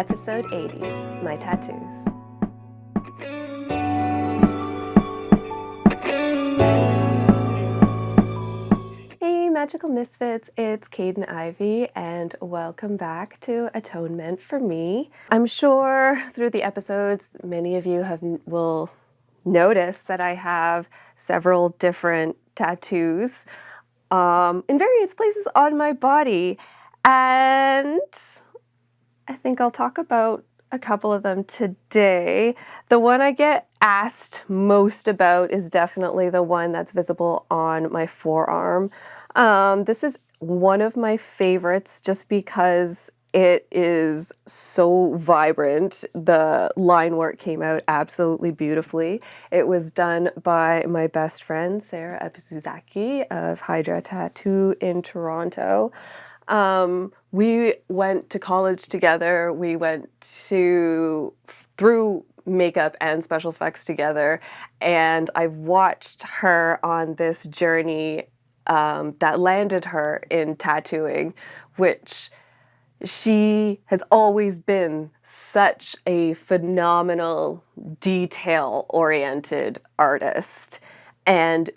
Episode 80, My Tattoos. Hey Magical Misfits, it's Kaidain Ivy and welcome back to Atonement for Me. I'm sure through the episodes many of you will notice that I have several different tattoos in various places on my body, and I think I'll talk about a couple of them today. The one I get asked most about is definitely the one that's visible on my forearm. This is one of my favorites just because it is so vibrant. The line work came out absolutely beautifully. It was done by my best friend, Sarah Epizuzaki of Hydra Tattoo in Toronto. We went to college together. We went through makeup and special effects together, and I've watched her on this journey that landed her in tattooing, which she has always been such a phenomenal, detail-oriented artist. And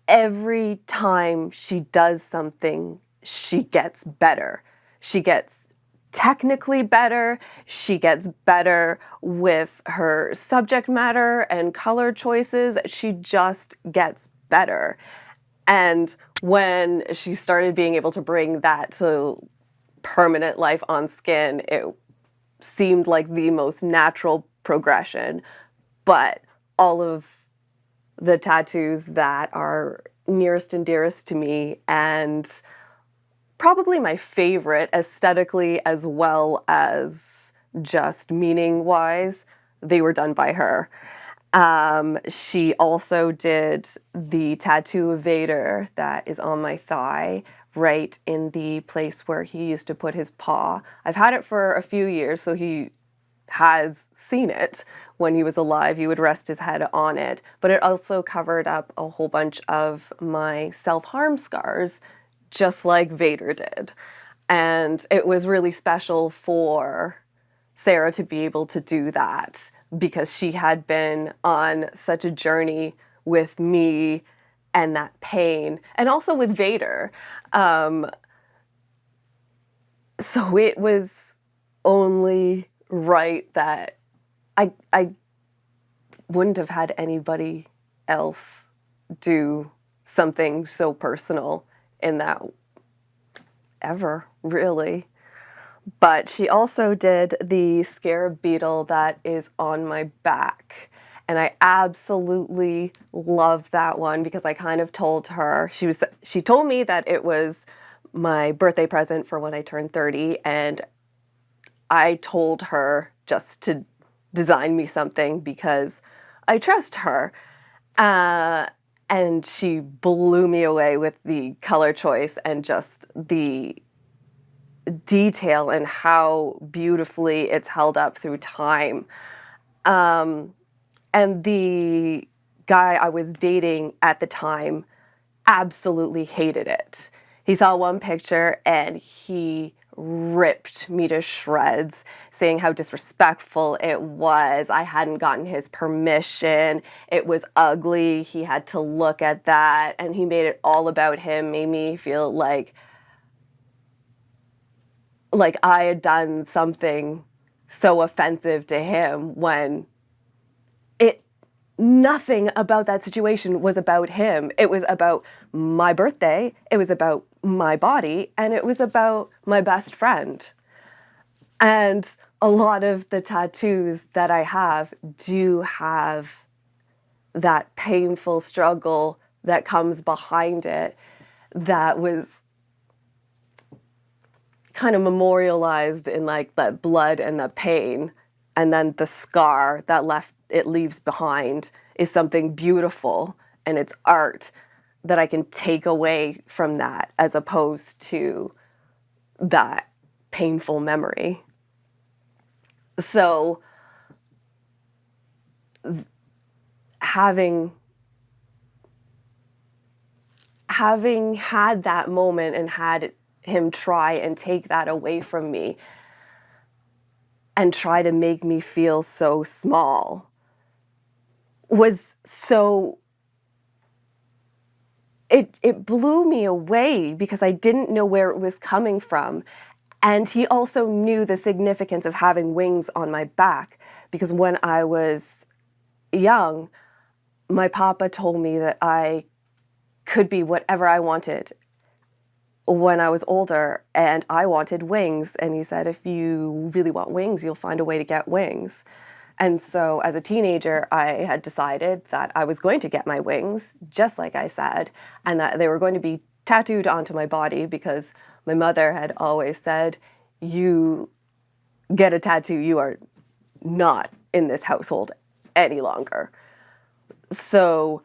every time she does something, she gets better. She gets technically better. She gets better with her subject matter and color choices. She just gets better. And when she started being able to bring that to permanent life on skin, it seemed like the most natural progression. But all of the tattoos that are nearest and dearest to me, and probably my favorite aesthetically as well as just meaning-wise, they were done by her. She also did the tattoo of Vader that is on my thigh, right in the place where he used to put his paw. I've had it for a few years, so he has seen it. When he was alive, he would rest his head on it. But it also covered up a whole bunch of my self-harm scars, just like Vader did. And it was really special for Sarah to be able to do that, because she had been on such a journey with me and that pain, and also with Vader. So it was only right that I wouldn't have had anybody else do something so personal in that ever, really. But she also did the scarab beetle that is on my back. And I absolutely love that one because I kind of told her, she told me that it was my birthday present for when I turned 30, and I told her just to design me something because I trust her. And she blew me away with the color choice and just the detail and how beautifully it's held up through time. And the guy I was dating at the time absolutely hated it. He saw one picture and he ripped me to shreds, saying how disrespectful it was. I hadn't gotten his permission. It was ugly. He had to look at that, and he made it all about him, made me feel like I had done something so offensive to him when nothing about that situation was about him. It was about my birthday, it was about my body, and it was about my best friend. And a lot of the tattoos that I have do have that painful struggle that comes behind it that was kind of memorialized in like that blood and the pain, and then the scar that it leaves behind is something beautiful, and it's art that I can take away from that as opposed to that painful memory. So having had that moment and had him try and take that away from me, and try to make me feel so small was so, it blew me away because I didn't know where it was coming from. And he also knew the significance of having wings on my back, because when I was young, my papa told me that I could be whatever I wanted when I was older, and I wanted wings. And he said, if you really want wings, you'll find a way to get wings. And so as a teenager, I had decided that I was going to get my wings, just like I said, and that they were going to be tattooed onto my body, because my mother had always said, you get a tattoo, you are not in this household any longer. So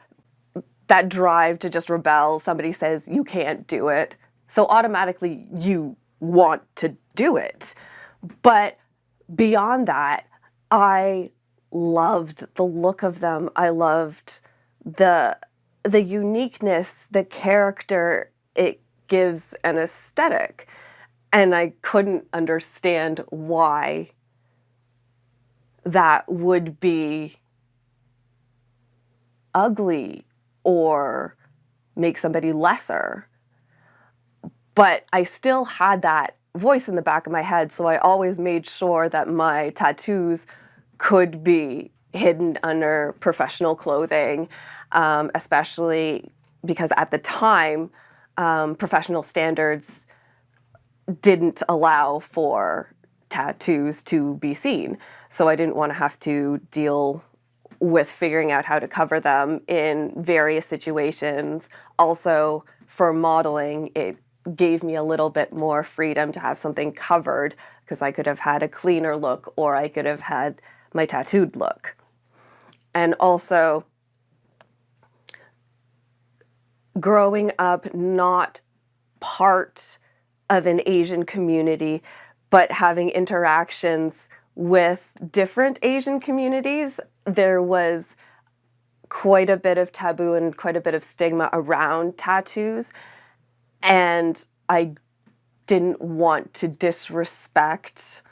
that drive to just rebel, somebody says you can't do it, so automatically you want to do it. But beyond that, I loved the look of them. I loved the uniqueness, the character it gives an aesthetic. And I couldn't understand why that would be ugly or make somebody lesser. But I still had that voice in the back of my head, so I always made sure that my tattoos could be hidden under professional clothing, especially because at the time, professional standards didn't allow for tattoos to be seen. So I didn't want to have to deal with figuring out how to cover them in various situations. Also, for modeling, it gave me a little bit more freedom to have something covered, because I could have had a cleaner look, or I could have had my tattooed look. And also, growing up not part of an Asian community, but having interactions with different Asian communities, there was quite a bit of taboo and quite a bit of stigma around tattoos. And I didn't want to disrespect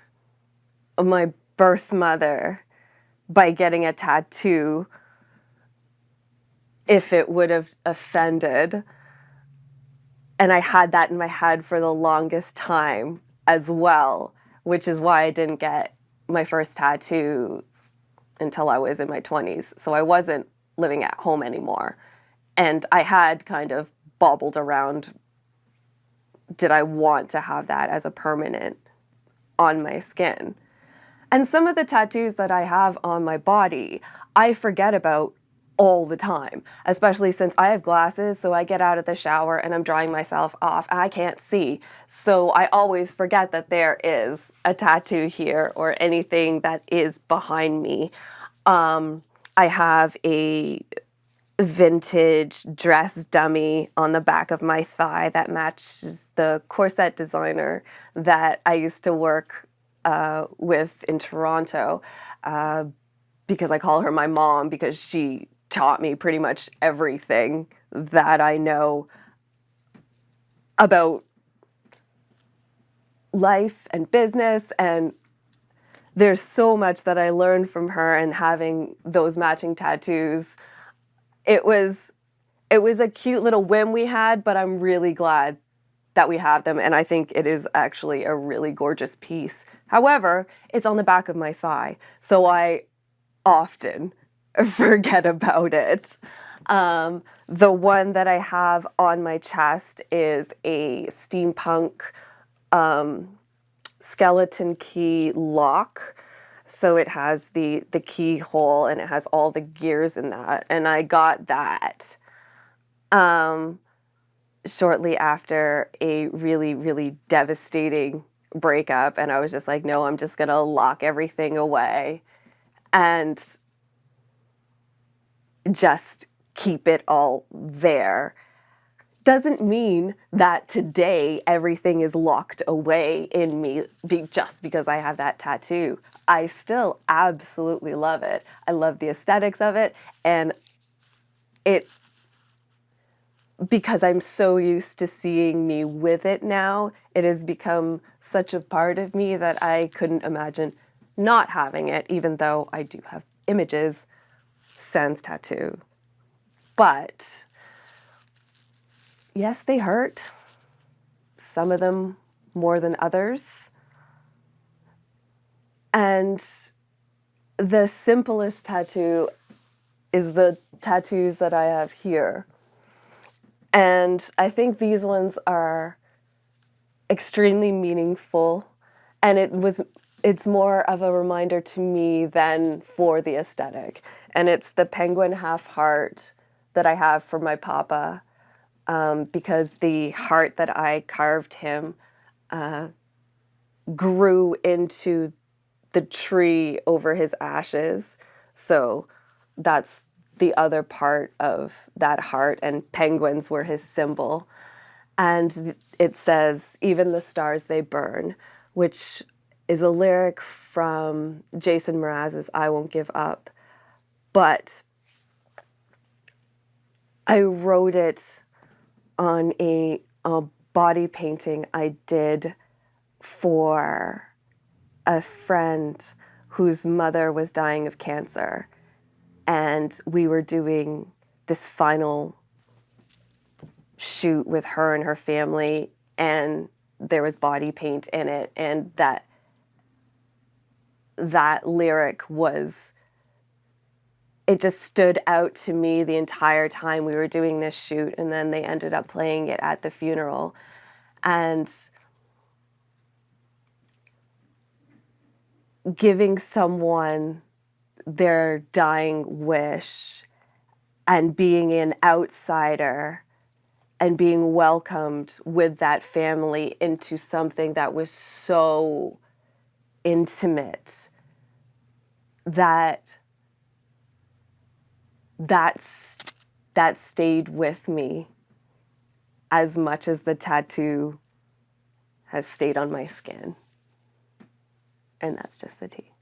my birth mother by getting a tattoo if it would have offended. And I had that in my head for the longest time as well, which is why I didn't get my first tattoos until I was in my 20s. So I wasn't living at home anymore. And I had kind of bobbled around, did I want to have that as a permanent on my skin? And some of the tattoos that I have on my body, I forget about all the time, especially since I have glasses, so I get out of the shower and I'm drying myself off and I can't see. So I always forget that there is a tattoo here or anything that is behind me. I have a vintage dress dummy on the back of my thigh that matches the corset designer that I used to work with in Toronto, because I call her my mom, because she taught me pretty much everything that I know about life and business, and there's so much that I learned from her, and having those matching tattoos, it was a cute little whim we had, but I'm really glad that we have them, and I think it is actually a really gorgeous piece. However, it's on the back of my thigh, so I often forget about it. The one that I have on my chest is a steampunk skeleton key lock. So it has the keyhole and it has all the gears in that. And I got that shortly after a really, really devastating breakup. And I was just like, no, I'm just going to lock everything away and just keep it all there. Doesn't mean that today everything is locked away in me just because I have that tattoo. I still absolutely love it. I love the aesthetics of it, and because I'm so used to seeing me with it now, it has become such a part of me that I couldn't imagine not having it, even though I do have images, sans tattoo. But yes, they hurt. Some of them more than others. And the simplest tattoo is the tattoos that I have here. And I think these ones are extremely meaningful. And it's more of a reminder to me than for the aesthetic. And it's the penguin half heart that I have for my papa, because the heart that I carved him grew into the tree over his ashes. So that's the other part of that heart, and penguins were his symbol. And it says, "Even the stars they burn," which is a lyric from Jason Mraz's "I Won't Give Up." But I wrote it on a body painting I did for a friend whose mother was dying of cancer. And we were doing this final shoot with her and her family, and there was body paint in it. And that lyric was, it just stood out to me the entire time we were doing this shoot. And then they ended up playing it at the funeral. And giving someone their dying wish and being an outsider and being welcomed with that family into something that was so intimate, that stayed with me as much as the tattoo has stayed on my skin. And that's just the tea.